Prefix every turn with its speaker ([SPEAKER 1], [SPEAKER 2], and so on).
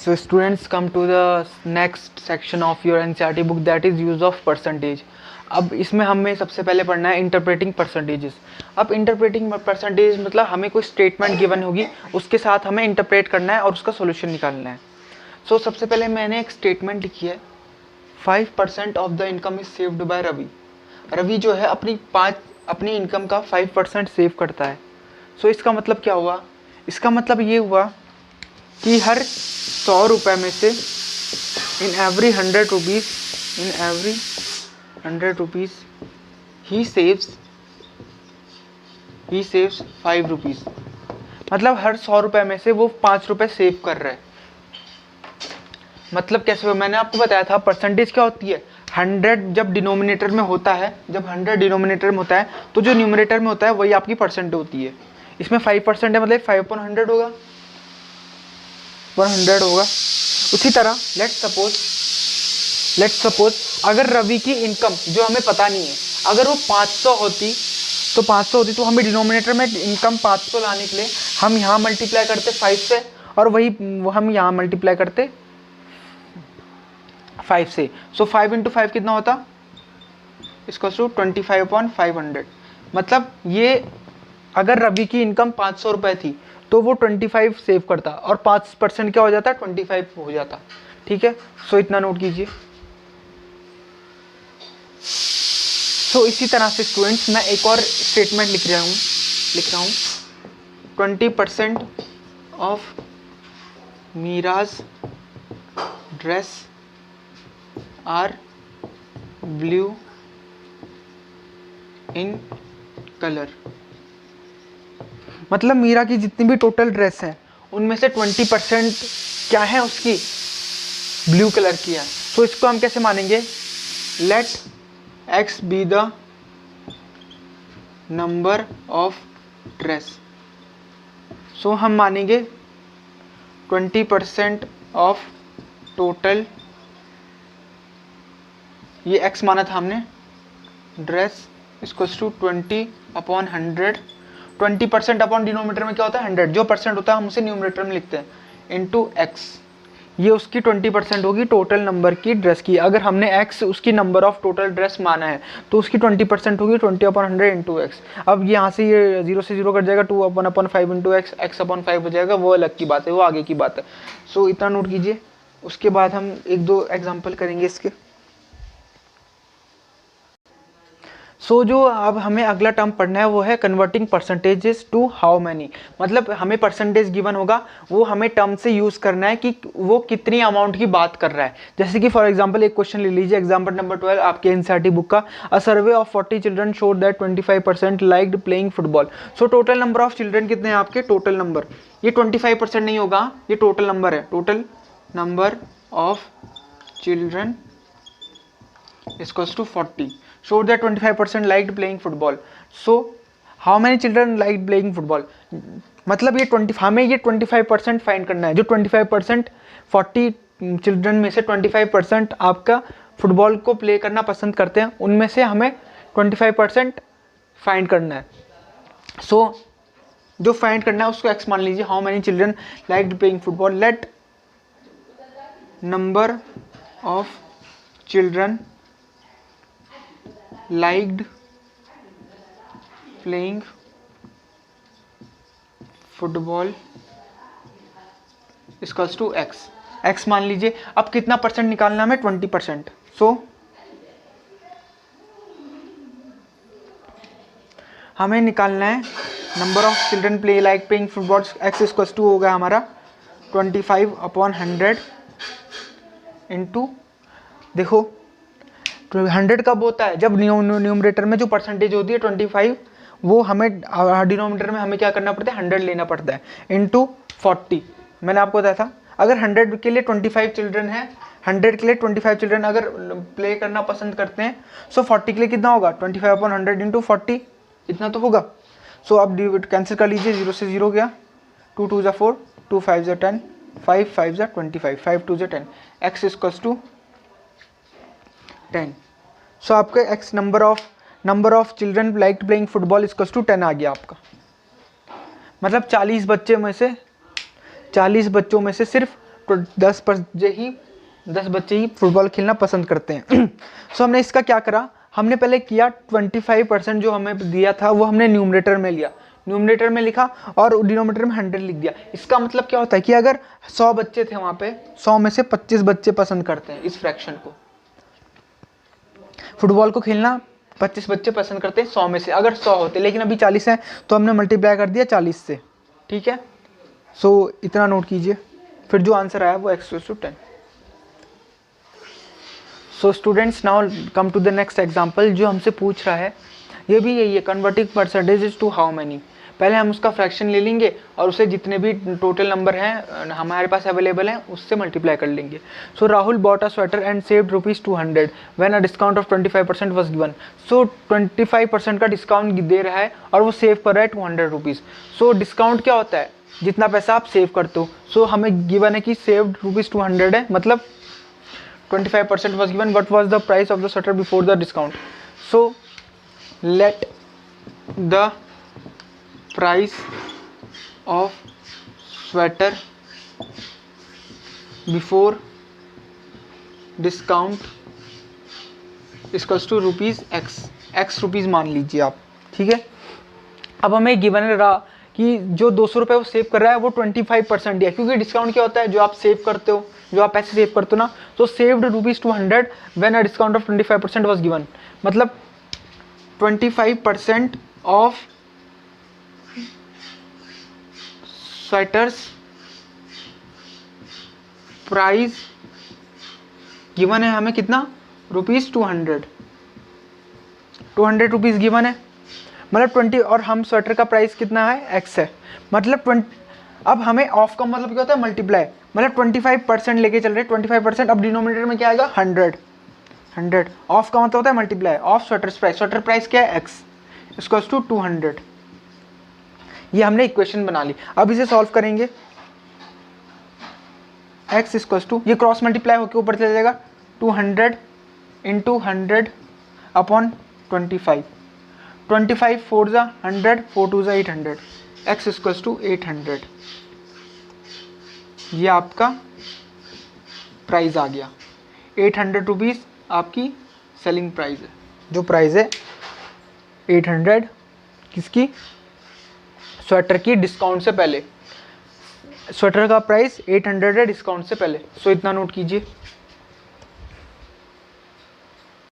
[SPEAKER 1] So students, come to the next section of your NCERT book, that is use of percentage. अब इसमें हमें सबसे पहले पढ़ना है इंटरप्रेटिंग परसेंटेजेस। अब इंटरप्रेटिंग परसेंटेज मतलब हमें कोई स्टेटमेंट गिवन होगी, उसके साथ हमें इंटरप्रेट करना है और उसका सॉल्यूशन निकालना है। सो सबसे पहले मैंने एक स्टेटमेंट लिखी है, 5% of the income is saved by Ravi. Ravi जो है अपनी इनकम का 5% सेव करता है। सो इसका मतलब क्या हुआ? इसका मतलब ये हुआ कि हर 100 रुपये में से in every 100 rupees he saves 5 rupees. मतलब हर 100 रुपये में से वो 5 रुपये सेव कर रहा है। मतलब कैसे हुआ? मैंने आपको बताया था परसेंटेज क्या होती है। 100 जब डिनोमिनेटर में होता है, जब 100 डिनोमिनेटर में होता है तो जो न्यूमरेटर में होता है वही आपकी परसेंट होती है। इसमें 5% है, मतलब 5/100 होगा, 100 होगा। उसी तरह लेट्स सपोज अगर रवि की इनकम जो हमें पता नहीं है, अगर वो 500 होती तो हमें डिनोमिनेटर में इनकम 500 लाने के लिए हम यहाँ मल्टीप्लाई करते 5 से, और वही हम यहाँ मल्टीप्लाई करते 5 से। सो 5 × 5 कितना होता? इसको 25/500। मतलब ये अगर रवि की इनकम 500 रुपये थी तो वो 25 सेव करता, और 5% क्या हो जाता? 25 हो जाता। ठीक है, सो इतना नोट कीजिए। सो इसी तरह से स्टूडेंट्स मैं एक और स्टेटमेंट लिख रहा हूँ 20% of Meera's dress are blue in colour. मतलब मीरा की जितनी भी टोटल ड्रेस हैं उनमें से 20% क्या है? उसकी ब्लू कलर की है। तो इसको हम कैसे मानेंगे? Let x be the number of dress. So हम मानेंगे 20% ऑफ टोटल, ये x माना था हमने, ड्रेस इसको 20/100। 20% अपॉन डिनोमिनेटर में क्या होता है? 100। जो परसेंट होता है हम उसे न्यूमरेटर में लिखते हैं, इंटू x। ये उसकी 20% होगी टोटल नंबर की ड्रेस की। अगर हमने x उसकी नंबर ऑफ टोटल ड्रेस माना है तो उसकी 20% होगी 20/100 इंटू x। अब यहाँ से ये 0 से 0 कट जाएगा, 2/5 इंटू x/5 हो जाएगा, वो अलग की बात है, वो आगे की बात है। सो इतना नोट कीजिए। उसके बाद हम 1-2 एग्जाम्पल करेंगे इसके। सो जो अब हमें अगला टर्म पढ़ना है वो है converting percentages to how many. मतलब हमें परसेंटेज गिवन होगा, वो हमें टर्म से यूज़ करना है कि वो कितनी अमाउंट की बात कर रहा है। जैसे कि फॉर एग्जांपल एक क्वेश्चन ले लीजिए, एग्जांपल नंबर 12 आपके एनसीईआरटी बुक का। A survey of 40 children showed that 25% liked playing football. So total number of children कितने हैं आपके? टोटल नंबर, ये 25% नहीं होगा, ये टोटल नंबर है। Total number of children equals to 40 showed that 25% liked playing football. So how many children liked playing football? मतलब ये हमें ये 25% फाइंड करना है। जो 25% 40 चिल्ड्रन में से 25% आपका फुटबॉल को प्ले करना पसंद करते हैं, उनमें से हमें 25% फाइंड करना है। सो जो फाइंड करना है उसको x मान लीजिए। How many children liked playing football. Let number of children liked playing football equals to x मान लीजिए। अब कितना परसेंट निकालना है हमें? 20%। सो हमें निकालना है number of children like playing football, x equals to होगा हमारा 25/100 इंटू, देखो 100 कब होता है? जब न्यूमरेटर में जो परसेंटेज होती है 25, वो हमें डिनोमिनेटर में हमें क्या करना पड़ता है? 100 लेना पड़ता है, इंटू 40। मैंने आपको बताया था अगर 100 के लिए 25 चिल्ड्रन है, 100 के लिए 25 चिल्ड्रन अगर प्ले करना पसंद करते हैं, सो 40 के लिए कितना होगा? 25/100 इंटू 40, इतना तो होगा। सो अब कैंसिल कर लीजिए, 0 से 0 गया, 2 2 4, 2 5 10, 5 5 25, 5 2 10, x इक्वल्स टू 10। सो आपका x number of children liked playing football equals to 10 आ गया आपका। मतलब 40 बच्चों में से सिर्फ 10 बच्चे ही फुटबॉल खेलना पसंद करते हैं। सो हमने इसका क्या करा, हमने पहले किया 25% जो हमें दिया था वो हमने न्यूमरेटर में लिया, न्यूमरेटर में लिखा और डिनोमिनेटर में 100 लिख दिया। इसका मतलब क्या होता है कि अगर 100 बच्चे थे वहाँ पे, 100 में से 25 बच्चे पसंद करते हैं इस फ्रैक्शन को, फुटबॉल को खेलना 25 बच्चे पसंद करते हैं 100 में से, अगर 100 होते, लेकिन अभी 40 हैं तो हमने मल्टीप्लाई कर दिया 40 से, ठीक है। सो इतना नोट कीजिए, फिर जो आंसर आया वो x/10। So students now come to the next example जो हमसे पूछ रहा है, ये भी यही है, converting percentage to how many. पहले हम उसका फ्रैक्शन ले लेंगे और उसे जितने भी टोटल नंबर हैं हमारे पास अवेलेबल हैं उससे मल्टीप्लाई कर लेंगे। So Rahul bought a sweater and saved ₹200 when a discount of 25% was given. So 25% का डिस्काउंट दे रहा है और वो सेव कर रहा है ₹200। सो डिस्काउंट क्या होता है, जितना पैसा आप सेव करते हो। सो हमें गिवन है कि सेव्ड ₹200 है, मतलब 25% was given. What was the price of the sweater before the discount? So let the price of sweater before discount equals to ₹x। x rupees मान लीजिए आप, ठीक है। अब हमें गिवन रहा कि जो 200 रुपये वो सेव कर रहा है वो 25% दिया, क्योंकि डिस्काउंट क्या होता है, जो आप सेव करते हो, जो आप पैसे सेव करते हो ना, तो saved ₹200 when a discount of 25% was given, मतलब 25% ऑफ स्वेटर्स प्राइस गिवन है हमें कितना, ₹200 रुपीज़ गिवन है, मतलब 20, और हम स्वेटर का प्राइस कितना है, x है, मतलब 20। अब हमें ऑफ का मतलब क्या होता है, मल्टीप्लाई, मतलब 25% लेके चल रहे हैं, 25%। अब डिनोमिनेटर में क्या आएगा, 100। ऑफ का मतलब होता है multiply, of sweater price, sweater price क्या है, x इक्वल्स टू 200। ये हमने इक्वेशन बना ली। अब इसे सॉल्व करेंगे, x इक्वल्स टू, ये क्रॉस मल्टीप्लाई होकर ऊपर चला जाएगा, 200 इंटू 100 अपॉन 25, 25 4 ज़ा 100, 4 2 ज़ा 800, x इक्वल्स टू 800। ये आपका प्राइस आ गया, 800 रुपीज़ आपकी सेलिंग प्राइस है, जो प्राइस है 800 किसकी, स्वेटर की, डिस्काउंट से पहले। स्वेटर का प्राइस 800 है डिस्काउंट से पहले। सो इतना नोट कीजिए।